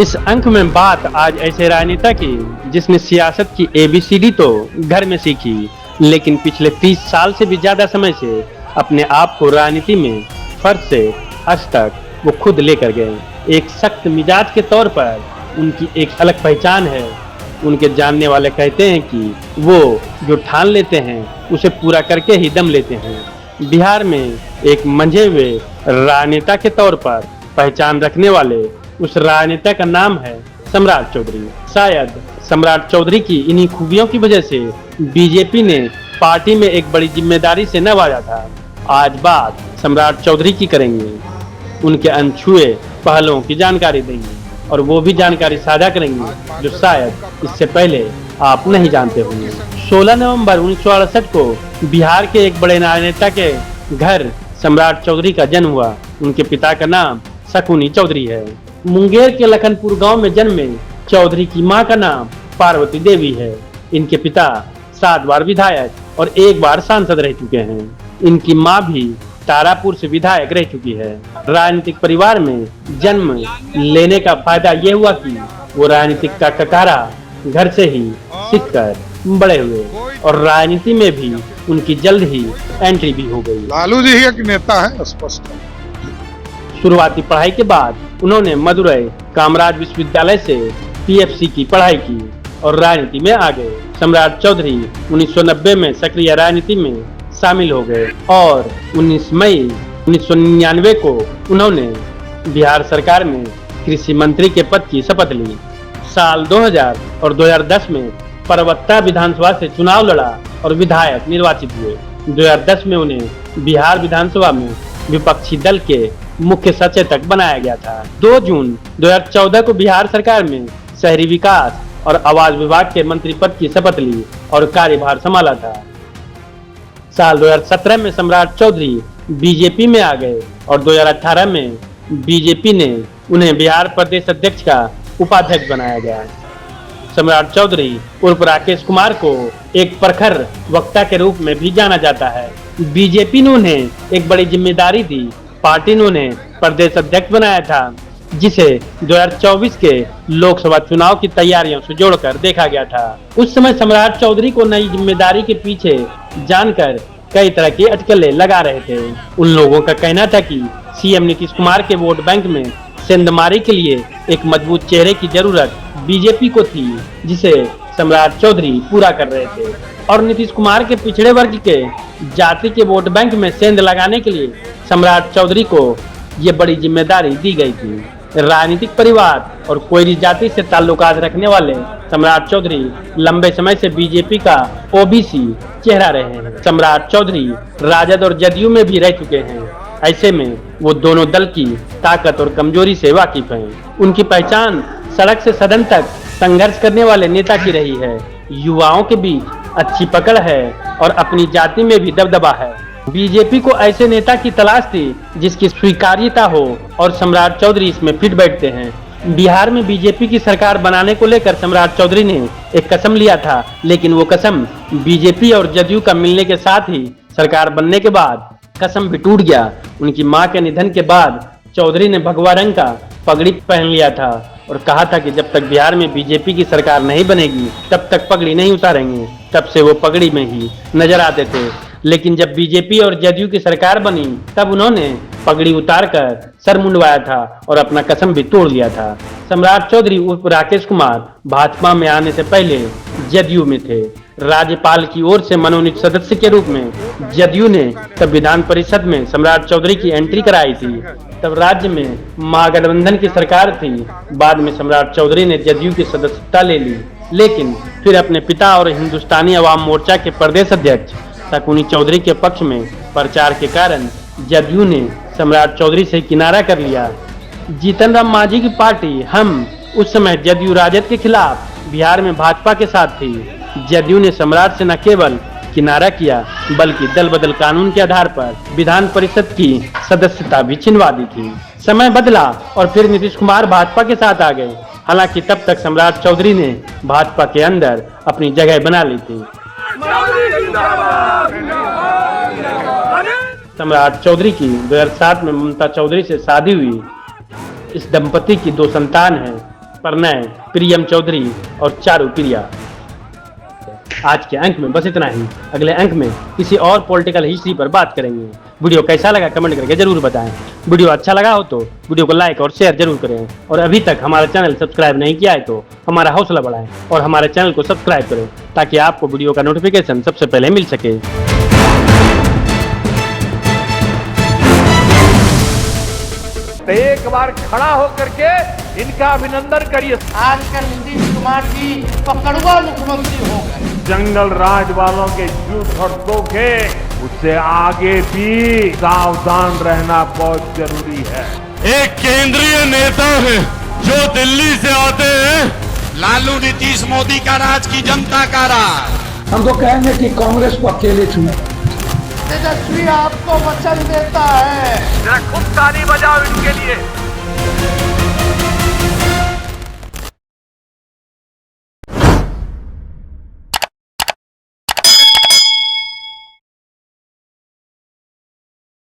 इस अंक में बात आज ऐसे राजनेता की जिसने सियासत की एबीसीडी तो घर में सीखी, लेकिन पिछले 30 साल से भी ज्यादा समय से अपने आप को राजनीति में फर्श से आज तक वो खुद लेकर गए। एक सख्त मिजाज के तौर पर उनकी एक अलग पहचान है। उनके जानने वाले कहते हैं कि वो जो ठान लेते हैं उसे पूरा करके ही दम लेते हैं। बिहार में एक मंझे हुए राजनेता के तौर पर पहचान रखने वाले उस राजनेता का नाम है सम्राट चौधरी। शायद सम्राट चौधरी की इन्हीं खूबियों की वजह से बीजेपी ने पार्टी में एक बड़ी जिम्मेदारी से नवाजा था। आज बात सम्राट चौधरी की करेंगे, उनके अनछुए पहलुओं की जानकारी देंगे और वो भी जानकारी साझा करेंगे जो शायद इससे पहले आप नहीं जानते होंगे। 16 नवंबर 1968 को बिहार के एक बड़े राजनेता के घर सम्राट चौधरी का जन्म हुआ। उनके पिता का नाम शकुनी चौधरी है। मुंगेर के लखनपुर गांव में जन्मे चौधरी की मां का नाम पार्वती देवी है। इनके पिता 7 बार विधायक और 1 बार सांसद रह चुके हैं। इनकी मां भी तारापुर से विधायक रह चुकी है। राजनीतिक परिवार में जन्म लेने का फायदा ये हुआ कि वो राजनीतिक का ककारा घर से ही सीखकर बड़े हुए और राजनीति में भी उनकी जल्द ही एंट्री भी हो गई। लालू जी एक नेता है स्पष्ट। शुरुआती पढ़ाई के बाद उन्होंने मदुरई कामराज विश्वविद्यालय से पीएफसी की पढ़ाई की और राजनीति में आ गए। सम्राट चौधरी 1990 में सक्रिय राजनीति में शामिल हो गए और 19 मई 1999 को उन्होंने बिहार सरकार में कृषि मंत्री के पद की शपथ ली। साल 2000 और 2010 में परबत्ता विधानसभा से चुनाव लड़ा और विधायक निर्वाचित हुए। 2010 में उन्हें बिहार विधानसभा में विपक्षी दल के मुख्य सचेतक बनाया गया था। 2 जून 2014 को बिहार सरकार में शहरी विकास और आवास विभाग के मंत्री पद की शपथ ली और कार्यभार संभाला था। साल 2017 में सम्राट चौधरी बीजेपी में आ गए और 2018 में बीजेपी ने उन्हें बिहार प्रदेश अध्यक्ष का उपाध्यक्ष बनाया गया। सम्राट चौधरी उर्फ राकेश कुमार को एक प्रखर वक्ता के रूप में भी जाना जाता है। बीजेपी ने उन्हें एक बड़ी जिम्मेदारी दी। पार्टी ने उन्हें प्रदेश अध्यक्ष बनाया था, जिसे 2024 के लोकसभा चुनाव की तैयारियों से जोड़कर देखा गया था। उस समय सम्राट चौधरी को नई जिम्मेदारी के पीछे जानकर कई तरह की अटकलें लगा रहे थे। उन लोगों का कहना था कि सीएम नीतीश कुमार के वोट बैंक में सेंधमारी के लिए एक मजबूत चेहरे की जरूरत बीजेपी को थी, जिसे सम्राट चौधरी पूरा कर रहे थे और नीतीश कुमार के पिछड़े वर्ग के जाति के वोट बैंक में सेंध लगाने के लिए सम्राट चौधरी को ये बड़ी जिम्मेदारी दी गई थी। राजनीतिक परिवार और कोयरी जाति से ताल्लुकात रखने वाले सम्राट चौधरी लंबे समय से बीजेपी का ओबीसी चेहरा रहे हैं। सम्राट चौधरी राजद और जदयू में भी रह चुके हैं। ऐसे में वो दोनों दल की ताकत और कमजोरी से वाकिफ हैं। उनकी पहचान सड़क से सदन तक संघर्ष करने वाले नेता की रही है। युवाओं के बीच अच्छी पकड़ है और अपनी जाति में भी दबदबा है। बीजेपी को ऐसे नेता की तलाश थी जिसकी स्वीकार्यता हो और सम्राट चौधरी इसमें फिट बैठते हैं। बिहार में बीजेपी की सरकार बनाने को लेकर सम्राट चौधरी ने एक कसम लिया था, लेकिन वो कसम बीजेपी और जदयू का मिलने के साथ ही सरकार बनने के बाद कसम भी टूट गया। उनकी मां के निधन के बाद चौधरी ने भगवा रंग का पगड़ी पहन लिया था और कहा था कि जब तक बिहार में बीजेपी की सरकार नहीं बनेगी तब तक पगड़ी नहीं उतारेंगे। तब से वो पगड़ी में ही नजर आते थे, लेकिन जब बीजेपी और जदयू की सरकार बनी तब उन्होंने पगड़ी उतारकर सर मुंडवाया था और अपना कसम भी तोड़ लिया था। सम्राट चौधरी उर्फ राकेश कुमार भाजपा में आने से पहले जदयू में थे। राज्यपाल की ओर से मनोनीत सदस्य के रूप में जदयू ने तब विधान परिषद में सम्राट चौधरी की एंट्री कराई थी। तब राज्य में महागठबंधन की सरकार थी। बाद में सम्राट चौधरी ने जदयू की सदस्यता ले ली, लेकिन फिर अपने पिता और हिंदुस्तानी अवाम मोर्चा के प्रदेश अध्यक्ष शकुनी चौधरी के पक्ष में प्रचार के कारण जदयू ने सम्राट चौधरी से किनारा कर लिया। जीतन राम मांझी की पार्टी हम उस समय जदयू राजद के खिलाफ बिहार में भाजपा के साथ थी। जदयू ने सम्राट से न केवल किनारा किया बल्कि दल बदल कानून के आधार पर विधान परिषद की सदस्यता भी छिनवा दी थी। समय बदला और फिर नीतीश कुमार भाजपा के साथ आ गए। हालांकि तब तक सम्राट चौधरी ने भाजपा के अंदर अपनी जगह बना ली थी। सम्राट चौधरी की 2007 में ममता चौधरी से शादी हुई। इस दंपति की 2 संतान हैं। प्रणय, प्रियम चौधरी और चारू प्रिया। आज के अंक में बस इतना ही। अगले अंक में किसी और पॉलिटिकल हिस्ट्री पर बात करेंगे। वीडियो कैसा लगा कमेंट करके जरूर बताएं। वीडियो अच्छा लगा हो तो वीडियो को लाइक और शेयर जरूर करें, और अभी तक हमारा चैनल सब्सक्राइब नहीं किया है तो हमारा हौसला बढ़ाएं और हमारे चैनल को सब्सक्राइब करें, ताकि आपको वीडियो का नोटिफिकेशन सबसे पहले मिल सके। तो एक बार खड़ा होकर के इनका अभिनंदन करिए। आजकल नीतीश कुमार जी पकड़ुआ मुख्यमंत्री हो गए। जंगल राज वालों के झूठ और धोखे, उससे आगे भी सावधान रहना बहुत जरूरी है। एक केंद्रीय नेता है जो दिल्ली से आते हैं, लालू नीतीश मोदी का राज की जनता का राज। हम तो कहेंगे कि कांग्रेस को अकेले चुने। तेजस्वी आपको वचन देता है। जरा खूब ताली बजाओ इनके लिए।